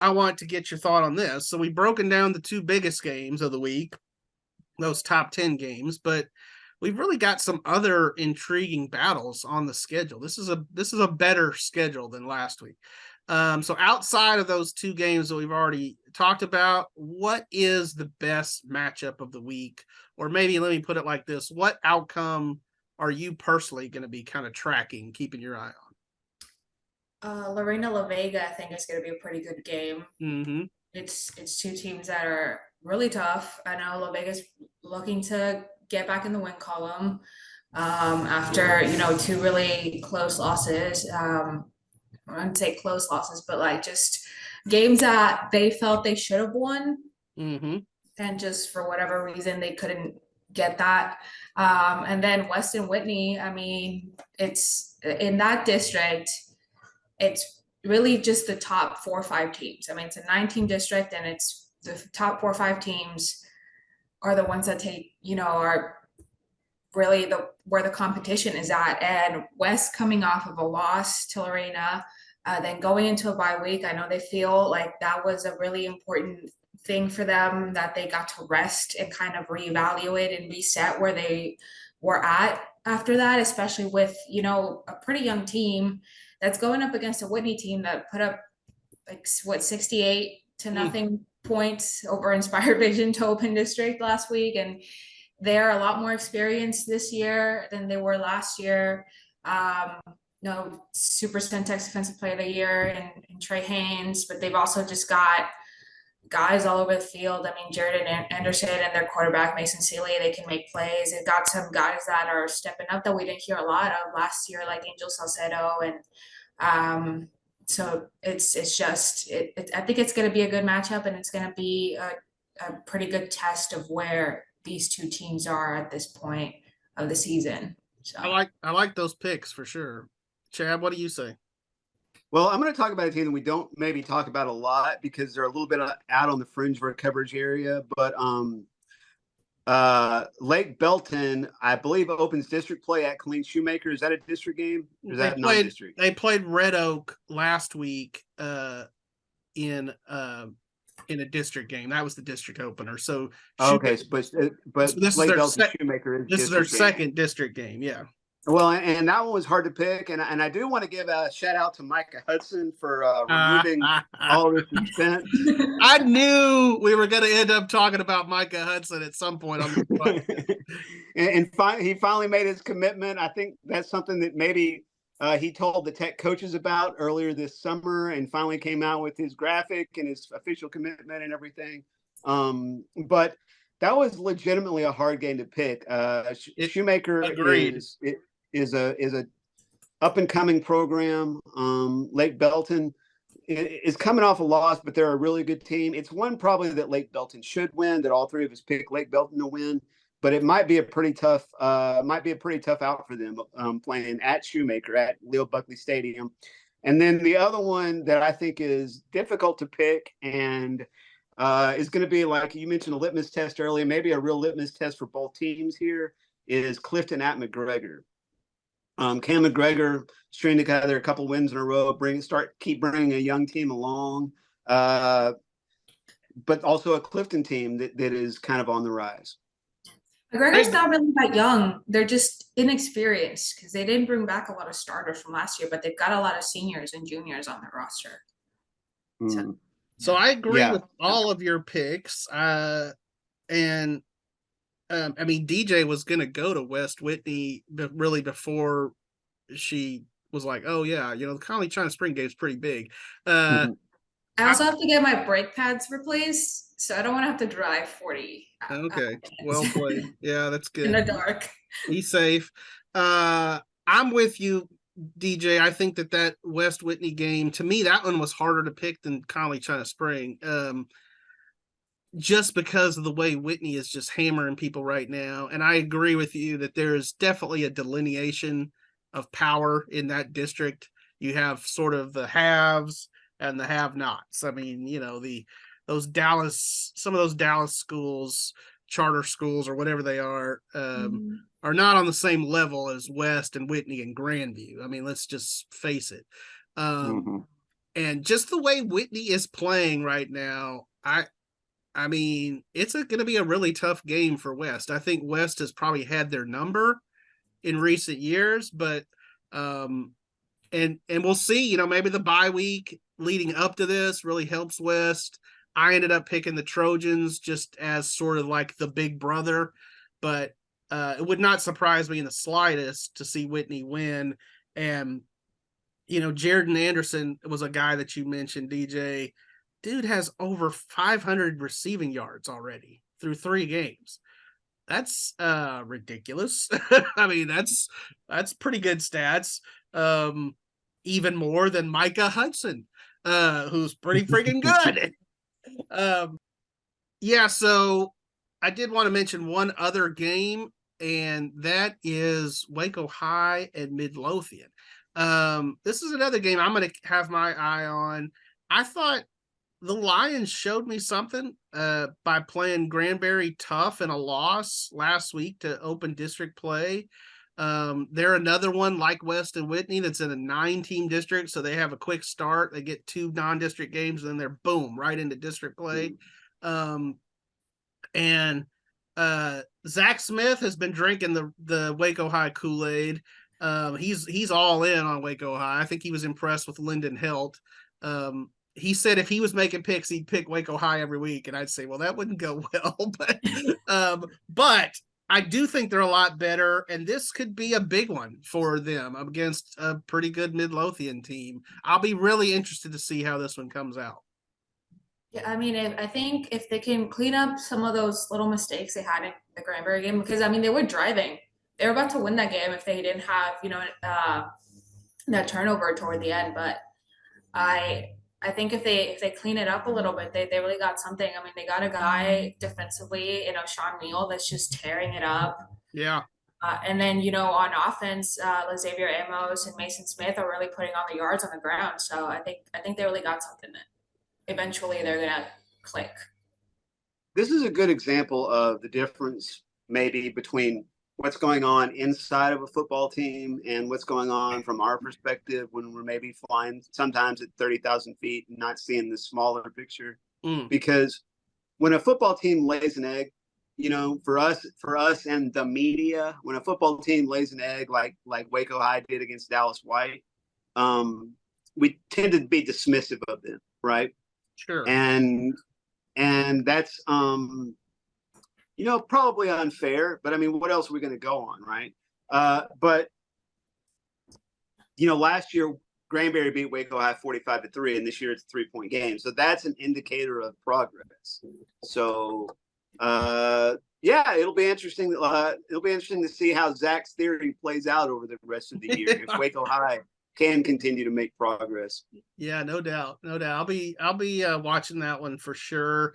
I want to get your thought on this. So we've broken down the two biggest games of the week, those top 10 games, but we've really got some other intriguing battles on the schedule. This is a better schedule than last week. So outside of those two games that we've already talked about, what is the best matchup of the week? Or maybe let me put it like this: what outcome are you personally going to be kind of tracking, keeping your eye on? Lorena-La Vega, I think, is going to be a pretty good game. Mm-hmm. It's two teams that are really tough. I know La Vega's looking to get back in the win column after two really close losses. I wouldn't say close losses, but like just games that they felt they should have won, and just for whatever reason they couldn't get that. And then West-Whitney, I mean, it's in that district, it's really just the top 4 or 5 teams. I mean, it's a 9-team district, and it's the top 4 or 5 teams are the ones that take, are really where the competition is at. And West coming off of a loss to Lorena, then going into a bye week, I know they feel like that was a really important thing for them, that they got to rest and kind of reevaluate and reset where they were at after that, especially with, a pretty young team that's going up against a Whitney team that put up 68-0 points over Inspired Vision to Open District last week. And they're a lot more experienced this year than they were last year. Super-centex Defensive Player of the Year and Trey Haynes, but they've also just got guys all over the field. I mean, Jared Anderson and their quarterback, Mason Sealy, they can make plays. They've got some guys that are stepping up that we didn't hear a lot of last year, like Angel Salcedo. And so it's just, I think it's going to be a good matchup, and it's going to be a pretty good test of where these two teams are at this point of the season. So I like those picks for sure. Chad, what do you say? Well, I'm going to talk about a team that we don't maybe talk about a lot because they're a little bit out on the fringe of our coverage area. But Lake Belton, I believe, opens district play at Colleen Shoemaker. Is that a district game? Or is that non-district? They played Red Oak last week in a district game. That was the district opener. So okay, but this Lake Belton Shoemaker is their second district game. Yeah. Well, and that one was hard to pick, and I do want to give a shout out to Micah Hudson for removing all the suspense. I knew we were going to end up talking about Micah Hudson at some point on the and he finally made his commitment. I think that's something that maybe he told the Tech coaches about earlier this summer, and finally came out with his graphic and his official commitment and everything. But that was legitimately a hard game to pick. Shoemaker is a up and coming program. Lake Belton is coming off a loss, but they're a really good team. It's one probably that Lake Belton should win, that all three of us pick Lake Belton to win, but it might be a pretty tough out for them playing at Shoemaker at Leo Buckley Stadium. And then the other one that I think is difficult to pick and is going to be, like you mentioned, a litmus test earlier, maybe a real litmus test for both teams here, is Clifton at McGregor. Cam McGregor string together a couple wins in a row, keep bringing a young team along, but also a Clifton team that is kind of on the rise. McGregor's not really that young. They're just inexperienced because they didn't bring back a lot of starters from last year, but they've got a lot of seniors and juniors on their roster. So I agree with all of your picks. I mean, DJ was going to go to West-Whitney really before she was like, oh, yeah, the Conley China Spring game is pretty big. I also have to get my brake pads replaced, so I don't want to have to drive 40. Okay, well played. Yeah, that's good. In the dark. Be safe. I'm with you, DJ. I think that West-Whitney game, to me, that one was harder to pick than Conley China Spring. Just because of the way Whitney is just hammering people right now. And I agree with you that there is definitely a delineation of power in that district. You have sort of the haves and the have-nots. I mean, some of those Dallas schools, charter schools or whatever they are not on the same level as West and Whitney and Grandview. I mean, let's just face it. And And just the way Whitney is playing right now, I mean, it's going to be a really tough game for West. I think West has probably had their number in recent years, but and we'll see, you know, maybe the bye week leading up to this really helps West. I ended up picking the Trojans just as sort of like the big brother, but it would not surprise me in the slightest to see Whitney win. And, you know, Jaredon Anderson was a guy that you mentioned, DJ. Dude has over 500 receiving yards already through 3 games. That's ridiculous. I mean, that's pretty good stats. Even more than Micah Hudson, who's pretty freaking good. Yeah, so I did want to mention one other game, and that is Waco High and Midlothian. This is another game I'm going to have my eye on. I thought the Lions showed me something by playing Granbury tough in a loss last week to open district play. They're another one like West and Whitney that's in a 9-team district, so they have a quick start. They get 2 non-district games, and then they're boom right into district play. And Zach Smith has been drinking the Waco High Kool-Aid. He's all in on Waco High. I think he was impressed with Lyndon Helt. He said if he was making picks, he'd pick Waco High every week. And I'd say, well, that wouldn't go well. But I do think they're a lot better. And this could be a big one for them against a pretty good Midlothian team. I'll be really interested to see how this one comes out. Yeah, I mean, I think if they can clean up some of those little mistakes they had in the Granbury game, because I mean, they were driving. They were about to win that game if they didn't have, you know, that turnover toward the end. But I think if they clean it up a little bit, they really got something. I mean, they got a guy defensively, you know, Sean Neal, that's just tearing it up. Yeah. And then, you know, on offense, Xavier Amos and Mason Smith are really putting on the yards on the ground. So I think they really got something that eventually they're gonna click. This is a good example of the difference maybe between what's going on inside of a football team and what's going on from our perspective when we're maybe flying sometimes at 30,000 feet and not seeing the smaller picture. Because when a football team lays an egg, you know, for us and the media, when a football team lays an egg like Waco High did against Dallas White, we tend to be dismissive of them, right? Sure. And that's you know, probably unfair, but I mean, what else are we going to go on, right? But you know, last year Granbury beat Waco High 45-3, and this year it's a 3-point game, so that's an indicator of progress. So yeah, it'll be interesting. It'll be interesting to see how Zach's theory plays out over the rest of the year. If Waco High can continue to make progress. Yeah, no doubt. I'll be watching that one for sure.